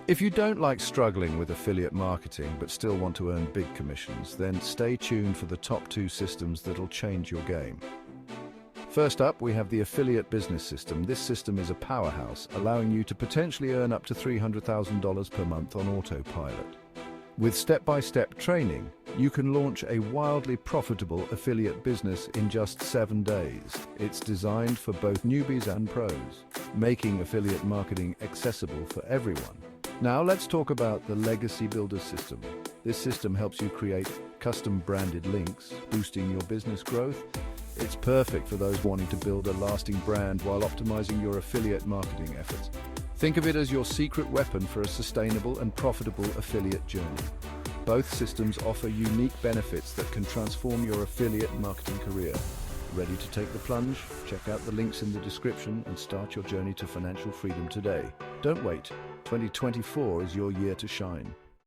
If you don't like struggling with affiliate marketing but still want to earn big commissions, then stay tuned for the top 2 systems that'll change your game. First up, we have the Affiliate Business System. This system is a powerhouse, allowing you to potentially earn up to $300,000 per month on autopilot. With step-by-step training, you can launch a wildly profitable affiliate business in just 7 days. It's designed for both newbies and pros, making affiliate marketing accessible for everyone. Now let's talk about the Legacy Builder system. This system helps you create custom branded links, boosting your business growth. It's perfect for those wanting to build a lasting brand while optimizing your affiliate marketing efforts. Think of it as your secret weapon for a sustainable and profitable affiliate journey. Both systems offer unique benefits that can transform your affiliate marketing career. Ready to take the plunge? Check out the links in the description and start your journey to financial freedom today. Don't wait. 2024 is your year to shine.